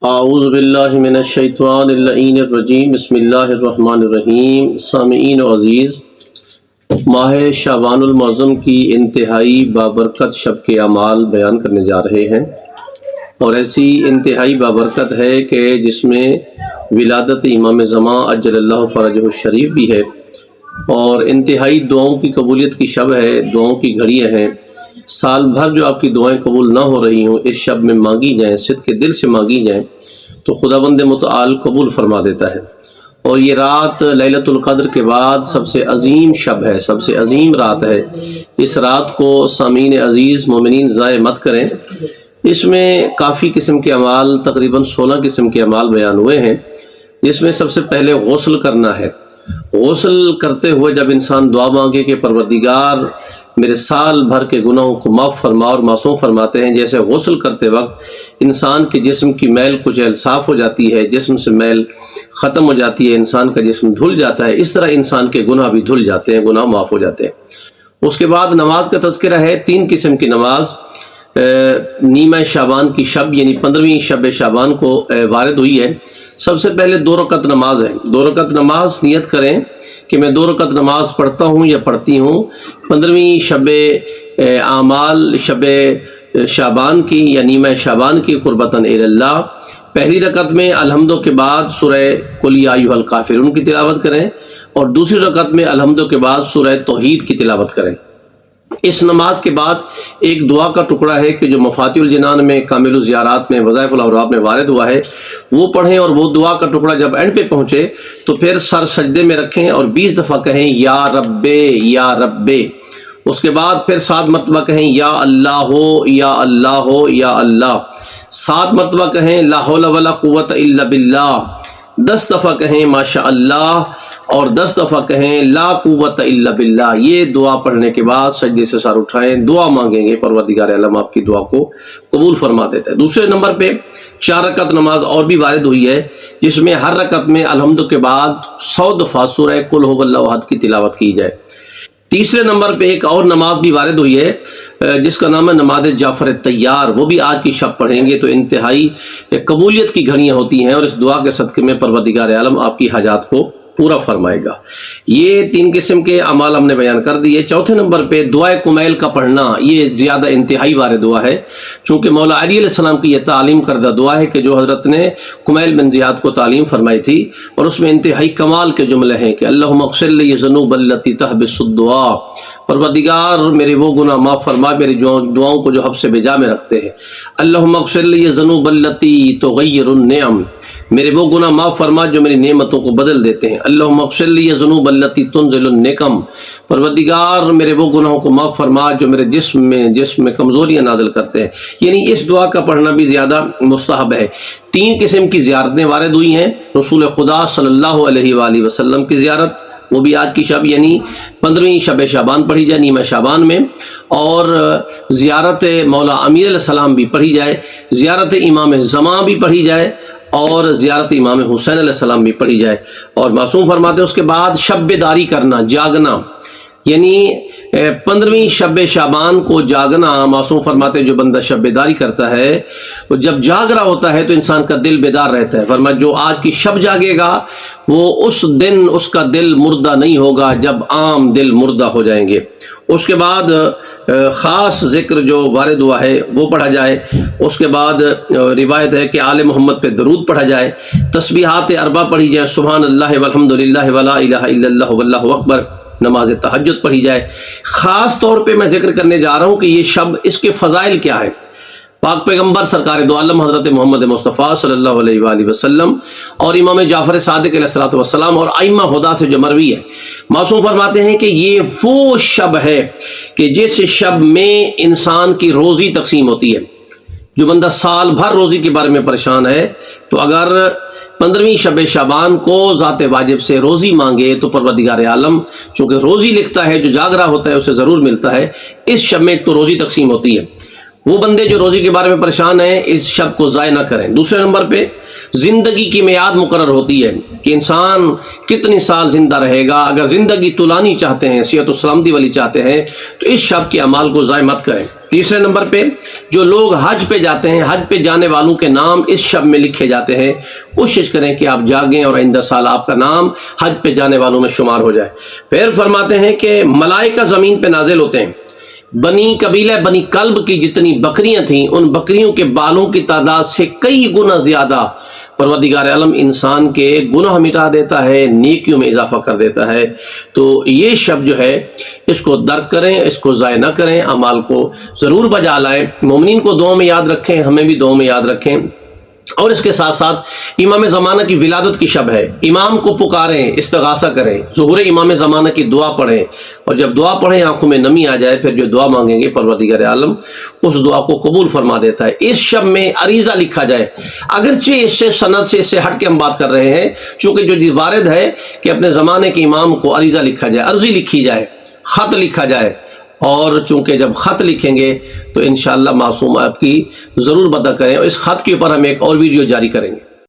اعوذ باللہ من الشیطان اللعین الرجیم بسم اللہ الرحمن الرحیم۔ سامعین عزیز، ماہ شعبان المعظم کی انتہائی بابرکت شب کے اعمال بیان کرنے جا رہے ہیں، اور ایسی انتہائی بابرکت ہے کہ جس میں ولادت امام زمان عجل اللہ فرجہ الشریف بھی ہے، اور انتہائی دعاؤں کی قبولیت کی شب ہے، دعاؤں کی گھڑیاں ہیں۔ سال بھر جو آپ کی دعائیں قبول نہ ہو رہی ہوں، اس شب میں مانگی جائیں، صدق دل سے مانگی جائیں تو خداوند متعال قبول فرما دیتا ہے۔ اور یہ رات لیلۃ القدر کے بعد سب سے عظیم شب ہے، سب سے عظیم رات ہے۔ اس رات کو سامعین عزیز مومنین ضائع مت کریں۔ اس میں کافی قسم کے اعمال، تقریباً 16 قسم کے اعمال بیان ہوئے ہیں، جس میں سب سے پہلے غسل کرنا ہے۔ غسل کرتے ہوئے جب انسان دعا مانگے کہ پروردگار میرے سال بھر کے گناہوں کو معاف فرما اور معصوم فرماتے ہیں، جیسے غسل کرتے وقت انسان کے جسم کی میل کچیل صاف ہو جاتی ہے، جسم سے میل ختم ہو جاتی ہے، انسان کا جسم دھل جاتا ہے، اس طرح انسان کے گناہ بھی دھل جاتے ہیں، گناہ معاف ہو جاتے ہیں۔ اس کے بعد نماز کا تذکرہ ہے۔ 3 قسم کی نماز نیمہ شعبان کی شب یعنی 15ویں شب شعبان کو وارد ہوئی ہے۔ سب سے پہلے 2 رکعت نماز ہے۔ 2 رکعت نماز نیت کریں کہ میں 2 رکعت نماز پڑھتا ہوں یا پڑھتی ہوں 15ویں شب اعمال، شب شعبان کی یا نیمہ شعبان کی قربتاً اللہ۔ پہلی رکعت میں الحمدو کے بعد سورہ قل یا ایھا الکافرون کی تلاوت کریں، اور دوسری رکعت میں الحمدو کے بعد سورہ توحید کی تلاوت کریں۔ اس نماز کے بعد ایک دعا کا ٹکڑا ہے کہ جو مفاتیح الجنان میں، کامل الزیارات میں، وظائف الاوراق میں وارد ہوا ہے، وہ پڑھیں، اور وہ دعا کا ٹکڑا جب اینڈ پہ پہنچے تو پھر سر سجدے میں رکھیں اور 20 دفعہ کہیں یا رب یا رب۔ اس کے بعد پھر 7 مرتبہ کہیں یا اللہ ہو یا اللہ ہو یا اللہ۔ 7 مرتبہ کہیں لا حول ولا قوت الا باللہ۔ 10 دفعہ کہیں ماشاء اللہ، اور 10 دفعہ کہیں لا قوت الا باللہ۔ یہ دعا پڑھنے کے بعد سجدے سے سر اٹھائیں، دعا مانگیں گے، پروردگار عالم آپ کی دعا کو قبول فرما دیتا ہے۔ دوسرے نمبر پہ 4 رکعت نماز اور بھی وارد ہوئی ہے، جس میں ہر رکعت میں الحمد کے بعد 100 دفعہ سورہ قل ھو اللہ احد کی تلاوت کی جائے۔ تیسرے نمبر پہ ایک اور نماز بھی وارد ہوئی ہے، جس کا نام ہے نماز جعفر الطیار۔ وہ بھی آج کی شب پڑھیں گے تو انتہائی قبولیت کی گھڑیاں ہوتی ہیں، اور اس دعا کے صدقے میں پروردگار عالم آپ کی حاجات کو پورا فرمائے گا۔ یہ 3 قسم کے اعمال ہم نے بیان کر دیے۔ چوتھے نمبر پہ دعائے کمیل کا پڑھنا، یہ زیادہ انتہائی وارد دعا ہے، چونکہ مولا علی علیہ السلام کی یہ تعلیم کردہ دعا ہے کہ جو حضرت نے کمیل بن زیاد کو تعلیم فرمائی تھی، اور اس میں انتہائی کمال کے جملے ہیں کہ اللہم اغفر لی الذنوب التی تحبس الدعاء، پروردگار میرے وہ گناہ معاف فرما میری دعاؤں کو جو حبس بجا میں رکھتے ہیں۔ اللہم اغفر لی الذنوب التی تغیر النعم، میرے وہ گناہ معاف فرما جو میری نعمتوں کو بدل دیتے ہیں۔ اللہم اغفر لی الذنوب التی تنزل النقم، پروردگار میرے وہ گناہوں کو معاف فرما جو میرے جسم میں کمزوریاں نازل کرتے ہیں۔ یعنی اس دعا کا پڑھنا بھی زیادہ مستحب ہے۔ 3 قسم کی زیارتیں وارد ہوئی ہیں۔ رسول خدا صلی اللہ علیہ وآلہ وسلم کی زیارت، وہ بھی آج کی شب یعنی 15ویں شب شعبان پڑھی جائے نیمہ شعبان میں، اور زیارت مولا امیر علیہ السلام بھی پڑھی جائے، زیارت امام زمان بھی پڑھی جائے، اور زیارت امام حسین علیہ السلام بھی پڑھی جائے۔ اور معصوم فرماتے ہیں اس کے بعد شب بیداری کرنا، جاگنا، یعنی 15ویں شب شعبان کو جاگنا۔ معصوم فرماتے ہیں جو بندہ شب بیداری کرتا ہے، وہ جب جاگ رہا ہوتا ہے تو انسان کا دل بیدار رہتا ہے۔ فرمایا جو آج کی شب جاگے گا وہ اس دن اس کا دل مردہ نہیں ہوگا جب عام دل مردہ ہو جائیں گے۔ اس کے بعد خاص ذکر جو وارد ہوا ہے وہ پڑھا جائے۔ اس کے بعد روایت ہے کہ آل محمد پہ درود پڑھا جائے، تسبیحات 4 پڑھی جائے، سبحان اللہ والحمد للہ ولا الہ الا اللہ واللہ اکبر، نماز تہجد پڑھی جائے۔ خاص طور پہ میں ذکر کرنے جا رہا ہوں کہ یہ شب، اس کے فضائل کیا ہے۔ پاک پیغمبر سرکار دو عالم حضرت محمد مصطفیٰ صلی اللہ علیہ وآلہ وسلم اور امام جعفر صادق علیہ السلام اور ائمہ ہدیٰ سے جو مروی ہے، معصوم فرماتے ہیں کہ یہ وہ شب ہے کہ جس شب میں انسان کی روزی تقسیم ہوتی ہے۔ جو بندہ سال بھر روزی کے بارے میں پریشان ہے، تو اگر 15ویں شب شعبان کو ذات واجب سے روزی مانگے تو پروردگار عالم چونکہ روزی لکھتا ہے، جو جاگ رہا ہوتا ہے اسے ضرور ملتا ہے۔ اس شب میں ایک تو روزی تقسیم ہوتی ہے۔ وہ بندے جو روزی کے بارے میں پریشان ہیں اس شب کو ضائع نہ کریں۔ دوسرے نمبر پہ زندگی کی میعاد مقرر ہوتی ہے کہ انسان کتنی سال زندہ رہے گا۔ اگر زندگی طولانی چاہتے ہیں، صحت و سلامتی والی چاہتے ہیں، تو اس شب کے اعمال کو ضائع مت کریں۔ تیسرے نمبر پہ جو لوگ حج پہ جاتے ہیں، حج پہ جانے والوں کے نام اس شب میں لکھے جاتے ہیں، کوشش کریں کہ آپ جاگیں اور آئندہ سال آپ کا نام حج پہ جانے والوں میں شمار ہو جائے۔ پھر فرماتے ہیں کہ ملائکہ زمین پہ نازل ہوتے ہیں، بنی قبیلہ بنی کلب کی جتنی بکریاں تھیں ان بکریوں کے بالوں کی تعداد سے کئی گنا زیادہ پروردگار عالم انسان کے گناہ مٹا دیتا ہے، نیکیوں میں اضافہ کر دیتا ہے۔ تو یہ شب جو ہے اس کو درک کریں، اس کو ضائع نہ کریں، اعمال کو ضرور بجا لائیں، مومنین کو دعاؤں میں یاد رکھیں، ہمیں بھی دعاؤں میں یاد رکھیں۔ اور اس کے ساتھ ساتھ امام زمانہ کی ولادت کی شب ہے، امام کو پکاریں، استغاثہ کریں، ظہور امام زمانہ کی دعا پڑھیں، اور جب دعا پڑھیں آنکھوں میں نمی آ جائے پھر جو دعا مانگیں گے پروردگار عالم اس دعا کو قبول فرما دیتا ہے۔ اس شب میں عریضہ لکھا جائے، اگرچہ اس سے سند سے اس سے ہٹ کے ہم بات کر رہے ہیں، چونکہ جو وارد ہے کہ اپنے زمانے کے امام کو عریضہ لکھا جائے، عرضی لکھی جائے، خط لکھا جائے، اور چونکہ جب خط لکھیں گے تو انشاءاللہ معصوم آپ کی ضرور مدد کریں، اور اس خط کے اوپر ہم ایک اور ویڈیو جاری کریں گے۔